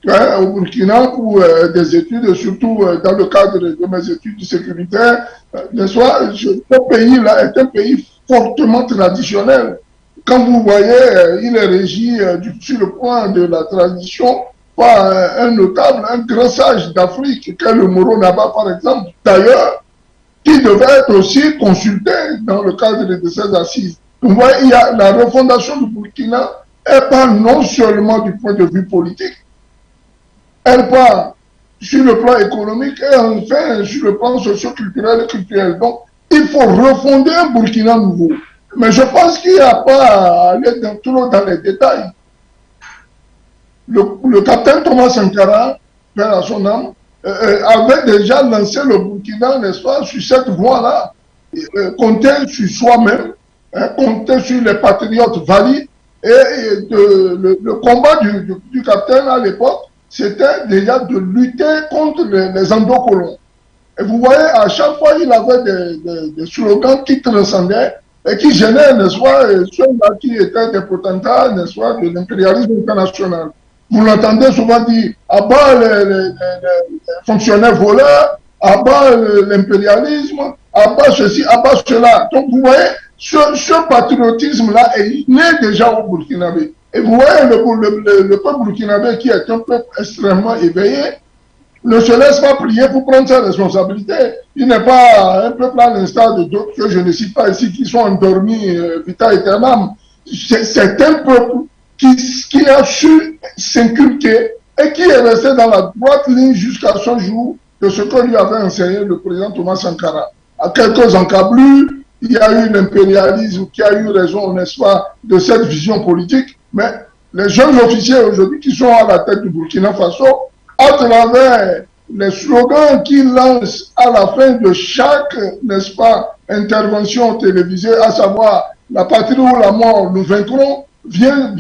hein, au Burkina pour des études, surtout dans le cadre de mes études sécuritaires, n'est-ce pas, ce pays-là est un pays fortement traditionnel. Quand vous voyez, il est régi sur le point de la tradition par un notable, un grand sage d'Afrique, qu'est le Moro Naba par exemple, d'ailleurs, qui devait être aussi consulté dans le cadre de ces assises. Vous voyez, il y a la refondation du Burkina, elle part non seulement du point de vue politique, elle part sur le plan économique et enfin sur le plan socio-culturel et culturel. Donc, il faut refonder un Burkina nouveau. Mais je pense qu'il n'y a pas à aller trop dans les détails. Le capitaine Thomas Sankara, père à son âme, avait déjà lancé le Burkina, n'est-ce pas, sur cette voie-là. Compter sur soi-même, compter sur les patriotes valides. Et le combat du capitaine à l'époque, c'était déjà de lutter contre les endocolons. Et vous voyez, à chaque fois, il avait des slogans qui transcendaient et qui gênaient, n'est-ce pas, ceux-là qui étaient des potentats, n'est-ce pas, de l'impérialisme international. Vous l'entendez souvent dire, à bas les fonctionnaires voleurs, à bas l'impérialisme, à bas ceci, à bas cela. Donc vous voyez, ce patriotisme-là est né déjà au Burkinabé. Et vous voyez, le peuple burkinabé qui est un peuple extrêmement éveillé, ne se laisse pas prier pour prendre ses responsabilités. Il n'est pas un peuple à l'instar de d'autres que je ne cite pas ici, qui sont endormis vita aeternam. C'est un peuple qui a su s'inculquer et qui est resté dans la droite ligne jusqu'à ce jour de ce que lui avait enseigné le président Thomas Sankara. À quelques encablures, il y a eu l'impérialisme qui a eu raison, n'est-ce pas, de cette vision politique, mais les jeunes officiers aujourd'hui qui sont à la tête du Burkina Faso, à travers les slogans qu'ils lancent à la fin de chaque, n'est-ce pas, intervention télévisée, à savoir la patrie ou la mort, nous vaincrons, vient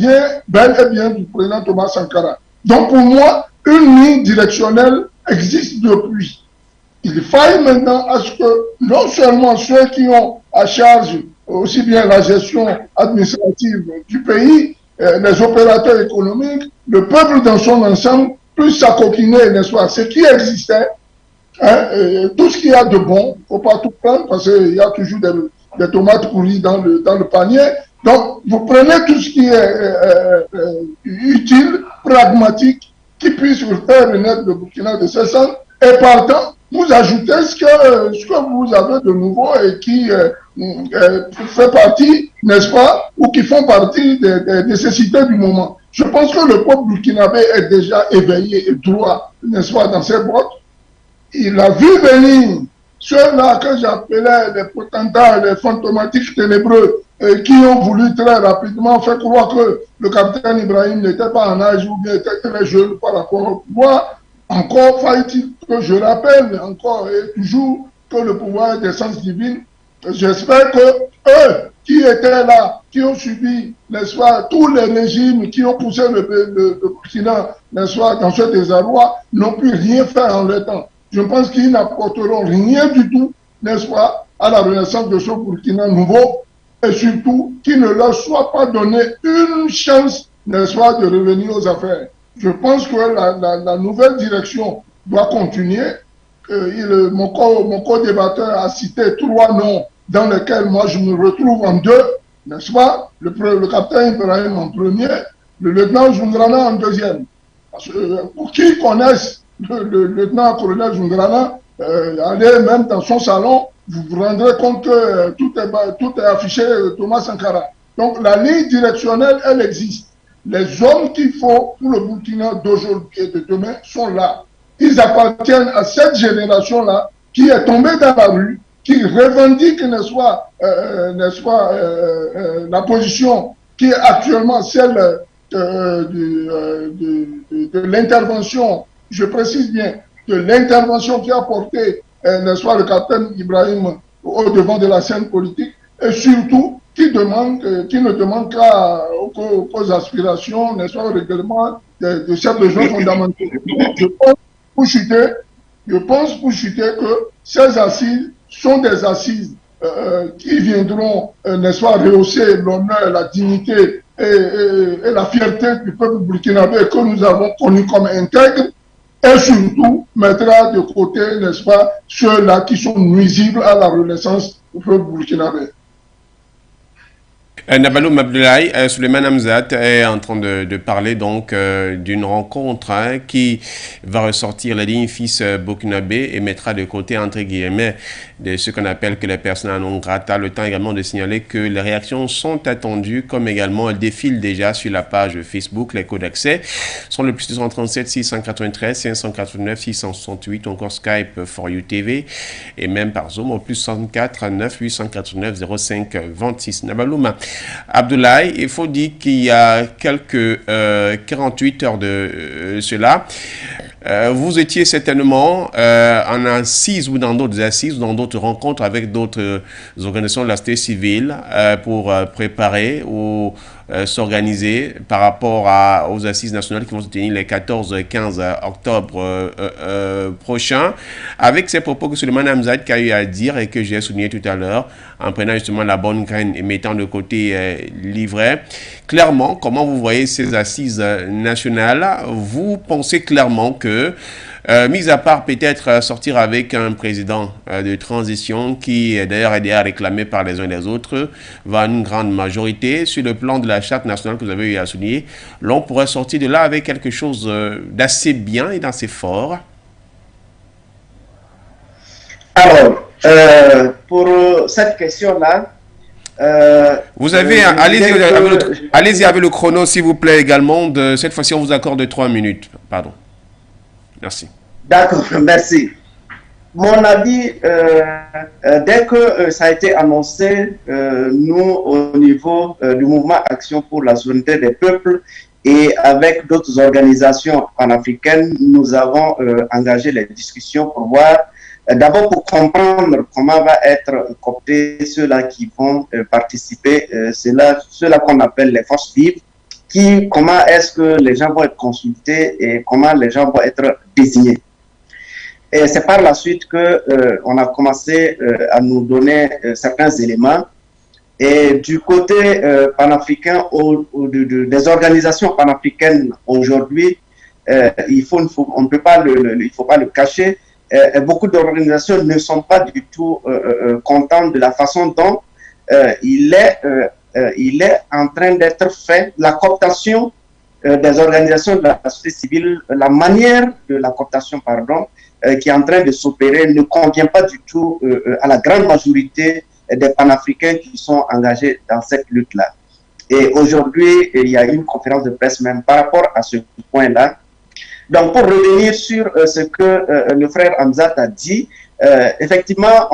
bel et bien du président Thomas Sankara. Donc pour moi, une ligne directionnelle existe depuis. Il faille maintenant à ce que non seulement ceux qui ont à charge aussi bien la gestion administrative du pays, les opérateurs économiques, le peuple dans son ensemble, puisse s'acoquiner, n'est-ce pas, ce qui existait, hein, tout ce qu'il y a de bon, il ne faut pas tout prendre parce qu'il y a toujours des tomates pourries dans le panier. Donc, vous prenez tout ce qui est utile, pragmatique, qui puisse faire renaître le Burkina de ses cendres, et partant, vous ajoutez ce que vous avez de nouveau et qui fait partie, n'est-ce pas, ou qui font partie des nécessités du moment. Je pense que le peuple burkinabé est déjà éveillé et droit, n'est-ce pas, dans ses bottes. Il a vu venir ceux-là que j'appelais les potentats, les fantomatiques ténébreux, qui ont voulu très rapidement faire croire que le capitaine Ibrahim n'était pas en âge ou bien était très jeune par rapport au pouvoir. Encore faille-t-il que je rappelle encore et toujours que le pouvoir est d'essence divine. J'espère que eux qui étaient là, qui ont subi, n'est-ce pas, tous les régimes qui ont poussé le Burkina, n'est-ce pas, dans ce désarroi, n'ont pu rien faire en leur temps. Je pense qu'ils n'apporteront rien du tout, n'est-ce pas, à la renaissance de ce Burkina nouveau, et surtout qu'il ne leur soit pas donné une chance, n'est-ce pas, de revenir aux affaires. Je pense que la nouvelle direction doit continuer. Mon co-débatteur a cité 3 noms dans lesquels moi je me retrouve en 2, n'est-ce pas? Le capitaine Ibrahim en premier, le lieutenant Jungrana en deuxième. Parce que, pour qui connaissent le lieutenant-colonel Jungrana, allez même dans son salon, vous vous rendrez compte que tout est affiché Thomas Sankara. Donc la ligne directionnelle, elle existe. Les hommes qu'il faut pour le Burkina d'aujourd'hui et de demain sont là. Ils appartiennent à cette génération-là qui est tombée dans la rue, qui revendique, n'est-ce pas, la position qui est actuellement celle de l'intervention, je précise bien, de l'intervention qui a porté, n'est-ce pas, le capitaine Ibrahim au devant de la scène politique, et surtout qui ne demande qu'à aux aspirations, n'est-ce pas, au règlement de ces besoins fondamentaux. Je pense pour chuter que ces assises sont des assises qui viendront, n'est-ce pas, rehausser l'honneur, la dignité et la fierté du peuple burkinabé que nous avons connu comme intègre, et surtout mettra de côté, n'est-ce pas, ceux-là qui sont nuisibles à la renaissance du peuple burkinabé. Nabaloum Abdoulaye, Souleymane Hamzat est en train de parler donc d'une rencontre qui va ressortir la ligne fils burkinabé et mettra de côté entre guillemets de ce qu'on appelle que les personnes non grata. Le temps également de signaler que les réactions sont attendues, comme également elles défilent déjà sur la page Facebook. Les codes d'accès sont le plus 237 693 589 668, encore Skype for You TV et même par Zoom au plus 64 9 889 05 26. Nabaloum Abdoulaye, il faut dire qu'il y a quelques 48 heures de cela, vous étiez certainement en assises ou dans d'autres assises ou dans d'autres rencontres avec d'autres organisations de la société civile pour préparer ou s'organiser par rapport aux assises nationales qui vont se tenir les 14 et 15 octobre prochains, avec ces propos que Souleymane Hamzat a eu à dire et que j'ai souligné tout à l'heure, en prenant justement la bonne graine et mettant de côté l'ivraie. Clairement, comment vous voyez ces assises nationales? Vous pensez clairement que, mis à part peut-être sortir avec un président de transition qui d'ailleurs est réclamé par les uns et les autres, va à une grande majorité sur le plan de la charte nationale que vous avez eu à souligner, l'on pourrait sortir de là avec quelque chose d'assez bien et d'assez fort. Alors, pour cette question-là, vous avez, allez-y avec le chrono s'il vous plaît également. Cette fois-ci, on vous accorde 3 minutes. Pardon. Merci. D'accord, merci. Mon avis, dès que ça a été annoncé, nous, au niveau du mouvement Action pour la souveraineté des peuples et avec d'autres organisations panafricaines, nous avons engagé les discussions pour voir, d'abord pour comprendre comment va être cooptés ceux-là qui vont participer, ceux-là qu'on appelle les forces vives, comment est-ce que les gens vont être consultés et comment les gens vont être désignés. Et c'est par la suite que on a commencé à nous donner certains éléments. Et du côté panafricain, des organisations panafricaines aujourd'hui, il ne faut pas le cacher. Beaucoup d'organisations ne sont pas du tout contentes de la façon dont il est en train d'être fait la cooptation des organisations de la société civile, la manière de la cooptation, pardon, qui est en train de s'opérer ne convient pas du tout à la grande majorité des panafricains qui sont engagés dans cette lutte-là. Et aujourd'hui, il y a une conférence de presse même par rapport à ce point-là. Donc, pour revenir sur ce que le frère Hamzat a dit, effectivement,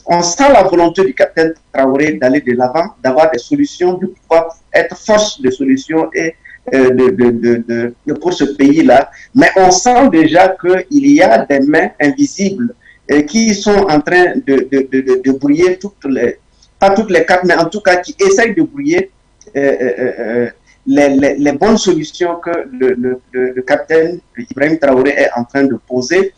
on sent la volonté du capitaine Traoré d'aller de l'avant, d'avoir des solutions, de pouvoir être force de solution et pour ce pays-là. Mais on sent déjà qu'il y a des mains invisibles qui sont en train de brouiller pas toutes les cartes, mais en tout cas qui essayent de brouiller les bonnes solutions que le capitaine Ibrahim Traoré est en train de poser.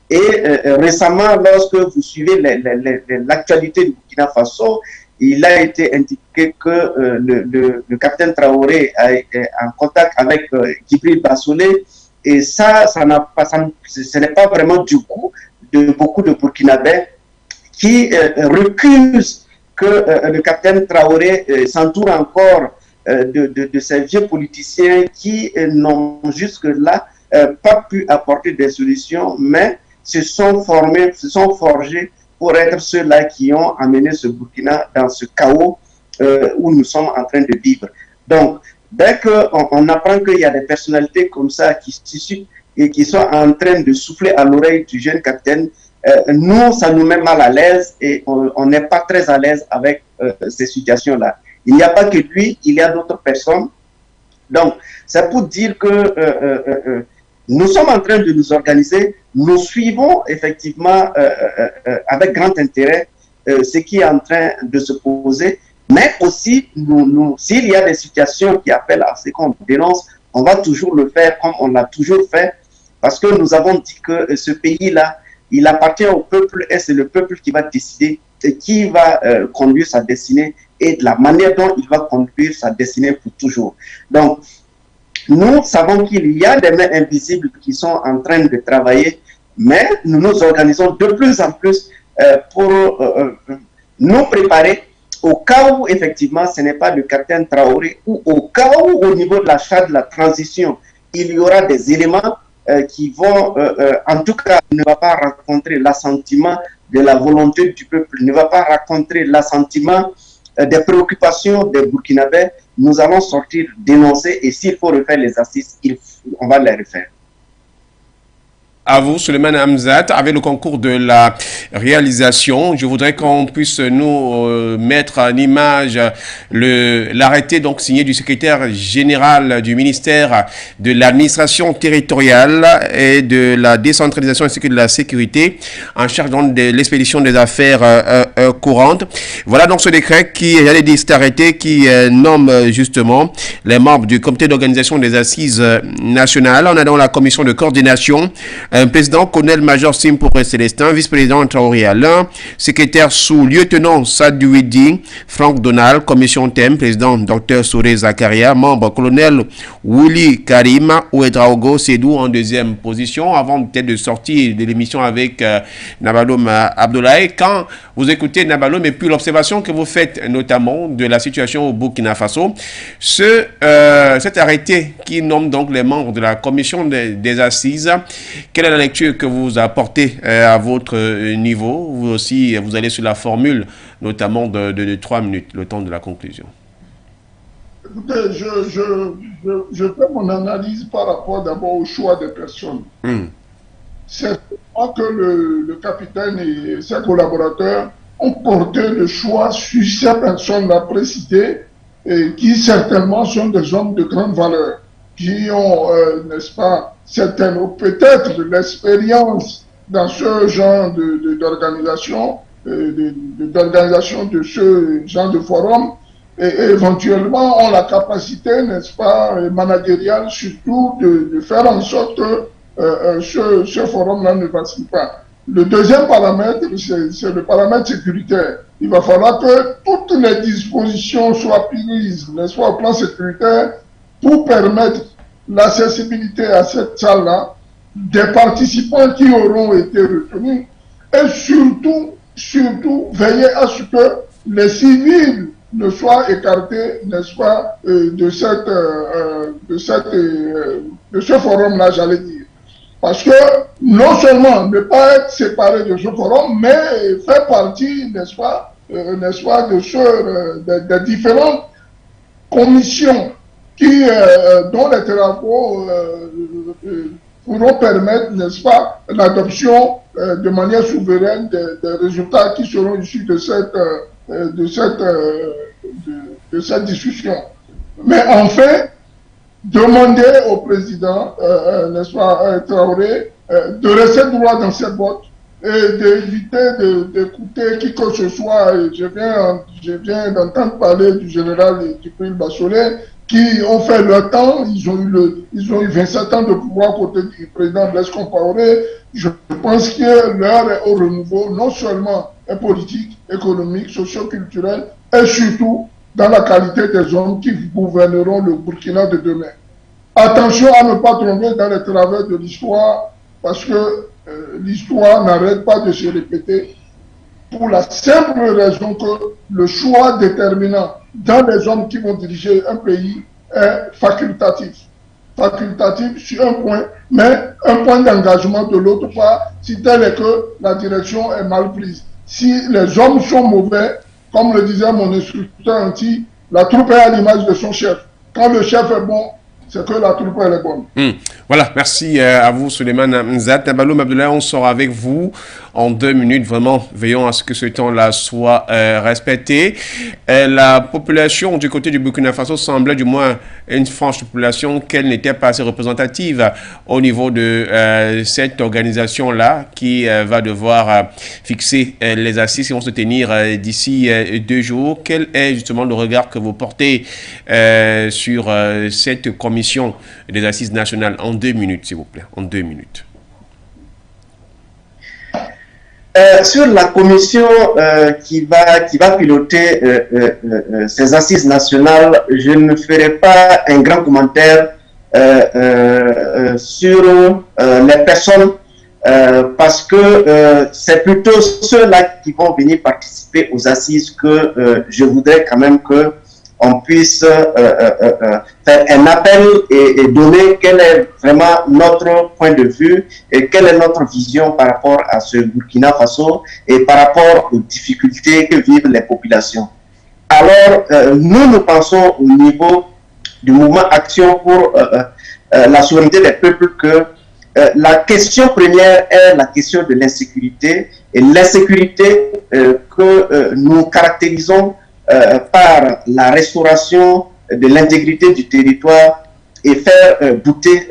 Et récemment, lorsque vous suivez l'actualité du Burkina Faso, il a été indiqué que le capitaine Traoré est en contact avec Djibril Bassolé, et ce n'est pas vraiment du goût de beaucoup de Burkinabés qui recusent que le capitaine Traoré s'entoure encore de ces vieux politiciens qui n'ont jusque-là pas pu apporter des solutions, mais se sont forgés pour être ceux-là qui ont amené ce Burkina dans ce chaos où nous sommes en train de vivre. Donc, dès qu'on apprend qu'il y a des personnalités comme ça qui suscitent et qui sont en train de souffler à l'oreille du jeune capitaine, nous, ça nous met mal à l'aise et on n'est pas très à l'aise avec ces situations-là. Il n'y a pas que lui, il y a d'autres personnes. Donc, c'est pour dire que nous sommes en train de nous organiser, nous suivons effectivement avec grand intérêt ce qui est en train de se poser, mais aussi, s'il y a des situations qui appellent à ce qu'on dénonce, on va toujours le faire comme on l'a toujours fait, parce que nous avons dit que ce pays-là, il appartient au peuple et c'est le peuple qui va décider et qui va conduire sa destinée et de la manière dont il va conduire sa destinée pour toujours. Donc, nous savons qu'il y a des mains invisibles qui sont en train de travailler, mais nous nous organisons de plus en plus pour nous préparer au cas où, effectivement, ce n'est pas le capitaine Traoré, ou au cas où, au niveau de la charte de la transition, il y aura des éléments qui vont, en tout cas, ne va pas rencontrer l'assentiment de la volonté du peuple, ne va pas rencontrer l'assentiment des préoccupations des Burkinabés. Nous allons sortir, dénoncer, et s'il faut refaire les assises, on va les refaire. À vous, Souleymane Hamzat, avec le concours de la réalisation, je voudrais qu'on puisse nous mettre en image l'arrêté donc signé du secrétaire général du ministère de l'administration territoriale et de la décentralisation ainsi que de la sécurité en charge donc de l'expédition des affaires courantes. Voilà donc ce décret qui, j'allais dire, cet arrêté qui nomme justement les membres du comité d'organisation des assises nationales. On a donc la commission de coordination, un président colonel-major Simpo Célestin, vice-président Traoré Alain, secrétaire sous-lieutenant Sadouidi, Franck Donald, commission thème, président Dr Souré Zakaria, membre colonel Willy Karim, Ouedraogo Sédou en deuxième position, avant peut-être de sortir de l'émission avec Nabaloum Abdoulaye. Quand vous écoutez Nabaloum et puis l'observation que vous faites notamment de la situation au Burkina Faso, cet arrêté qui nomme donc les membres de la commission des assises, quelle est la lecture que vous apportez à votre niveau? Vous aussi, vous allez sur la formule, notamment de 3 minutes, le temps de la conclusion. Écoutez, je fais mon analyse par rapport d'abord au choix des personnes. C'est moi que le capitaine et ses collaborateurs ont porté le choix sur ces personnes-là précitées et qui certainement sont des hommes de grande valeur, qui ont, n'est-ce pas, certainement peut-être l'expérience dans ce genre d'organisation, d'organisation de ce genre de forum, et éventuellement ont la capacité, n'est-ce pas, managériale surtout de faire en sorte que ce forum-là ne vacille pas. Le deuxième paramètre, c'est le paramètre sécuritaire. Il va falloir que toutes les dispositions soient prises, n'est-ce pas, au plan sécuritaire, pour permettre l'accessibilité à cette salle-là, des participants qui auront été retenus, et surtout, veiller à ce que les civils ne soient écartés, n'est-ce pas, de ce forum-là, j'allais dire. Parce que non seulement ne pas être séparé de ce forum, mais faire partie, n'est-ce pas, des différentes commissions dont les travaux pourront permettre, n'est-ce pas, l'adoption de manière souveraine des résultats qui seront issus de cette discussion. Mais enfin, demander au président, n'est-ce pas, Traoré, de rester droit dans ses bottes et d'éviter d'écouter qui que ce soit. Je viens d'entendre parler du général Djibril Bassolé, qui ont fait leur temps, ils ont eu 27 ans de pouvoir à côté du président Blaise Compaoré. Je pense que l'heure est au renouveau, non seulement politique, économique, socio-culturel, et surtout dans la qualité des hommes qui gouverneront le Burkina de demain. Attention à ne pas tomber dans les travers de l'histoire, parce que l'histoire n'arrête pas de se répéter, pour la simple raison que le choix déterminant dans les hommes qui vont diriger un pays est facultatif. Facultatif sur un point, mais un point d'engagement de l'autre part, si tel est que la direction est mal prise. Si les hommes sont mauvais, comme le disait mon instructeur anti, la troupe est à l'image de son chef. Quand le chef est bon, c'est que la troupe elle est bonne. Voilà, merci à vous, Souleymane Hamzat. Nabaloum Abdoulaye, on sort avec vous en 2 minutes. Vraiment, veillons à ce que ce temps-là soit respecté. La population du côté du Burkina Faso semblait du moins une frange population qu'elle n'était pas assez représentative au niveau de cette organisation-là qui va devoir fixer les assises qui vont se tenir d'ici 2 jours. Quel est justement le regard que vous portez sur cette commission des assises nationales en 2 minutes, s'il vous plaît, en 2 minutes. Sur la commission qui va piloter ces assises nationales, je ne ferai pas un grand commentaire sur les personnes parce que c'est plutôt ceux-là qui vont venir participer aux assises que je voudrais quand même que on puisse faire un appel et donner quel est vraiment notre point de vue et quelle est notre vision par rapport à ce Burkina Faso et par rapport aux difficultés que vivent les populations. Alors, nous pensons au niveau du mouvement Action pour la souveraineté des peuples que la question première est la question de l'insécurité et l'insécurité que nous caractérisons par la restauration de l'intégrité du territoire et faire bouter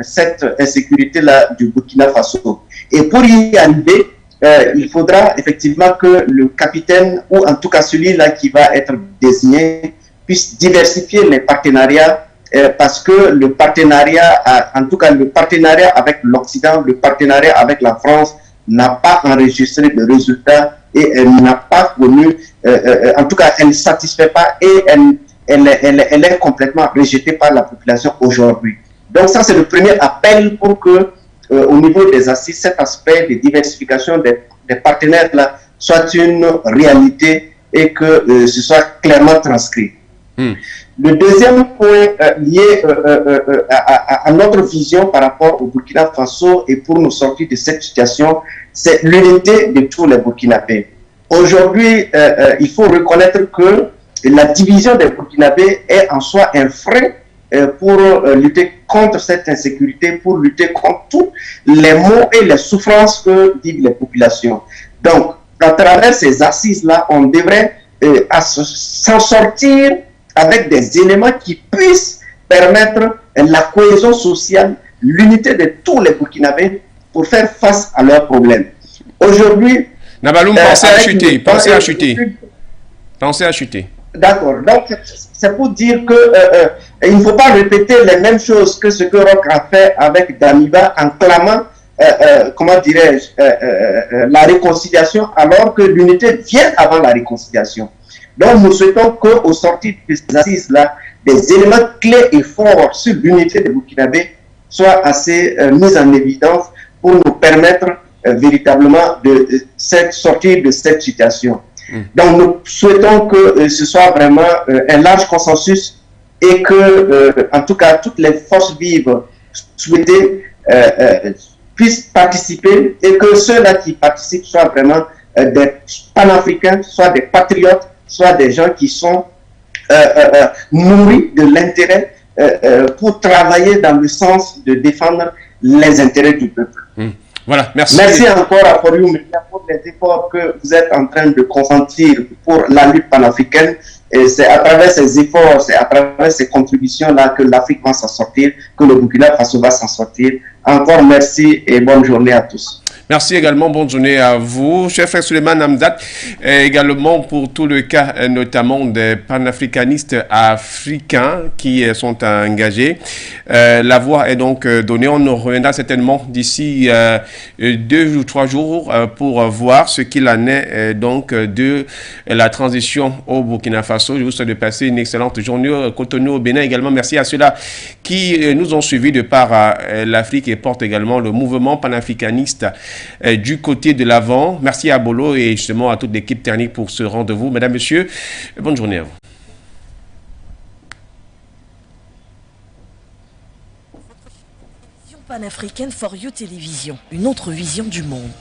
cette insécurité-là du Burkina Faso. Et pour y arriver, il faudra effectivement que le capitaine, ou en tout cas celui-là qui va être désigné, puisse diversifier les partenariats parce que le partenariat, en tout cas le partenariat avec l'Occident, le partenariat avec la France n'a pas enregistré de résultats et elle n'a pas connu, en tout cas elle ne satisfait pas et elle est complètement rejetée par la population aujourd'hui. Donc ça c'est le premier appel pour que au niveau des assises, cet aspect de diversification des partenaires là soit une réalité et que ce soit clairement transcrit. Le deuxième point lié à notre vision par rapport au Burkina Faso et pour nous sortir de cette situation, c'est l'unité de tous les Burkinabés. Aujourd'hui, il faut reconnaître que la division des Burkinabés est en soi un frein pour lutter contre cette insécurité, pour lutter contre tous les maux et les souffrances que vivent les populations. Donc, à travers ces assises-là, on devrait s'en sortir avec des éléments qui puissent permettre la cohésion sociale, l'unité de tous les Burkinabés pour faire face à leurs problèmes. Aujourd'hui... Nabaloum, pensez à chuter, pensez à chuter. Pensez à chuter. D'accord. Donc, c'est pour dire que il ne faut pas répéter les mêmes choses que ce que Roch a fait avec Damiba en clamant, comment dirais-je, la réconciliation, alors que l'unité vient avant la réconciliation. Donc, nous souhaitons qu'au sortir de ces assises-là, des éléments clés et forts sur l'unité des Burkinabés soient assez mis en évidence pour nous permettre véritablement de sortir de cette situation. Donc, nous souhaitons que ce soit vraiment un large consensus et que, en tout cas, toutes les forces vives souhaitées puissent participer et que ceux-là qui participent soient vraiment des panafricains, soit des patriotes, soit des gens qui sont nourris de l'intérêt pour travailler dans le sens de défendre les intérêts du peuple. Voilà, merci. Merci encore à Forium Media pour les efforts que vous êtes en train de consentir pour la lutte panafricaine. Et c'est à travers ces efforts, c'est à travers ces contributions-là que l'Afrique va s'en sortir, que le Burkina Faso va s'en sortir. Encore merci et bonne journée à tous. Merci également, bonne journée à vous. Cher frère Suleiman Hamzat, également pour tout le cas notamment des panafricanistes africains qui sont engagés. La voix est donc donnée. On nous reviendra certainement d'ici 2 ou 3 jours pour voir ce qu'il en est donc de la transition au Burkina Faso. Je vous souhaite de passer une excellente journée au Cotonou, au Bénin également. Merci à ceux-là qui nous ont suivis de par l'Afrique et portent également le mouvement panafricaniste du côté de l'avant. Merci à Bolo et justement à toute l'équipe technique pour ce rendez-vous. Mesdames, Messieurs, bonne journée à vous. Panafricaine For You Télévision, une autre vision du monde.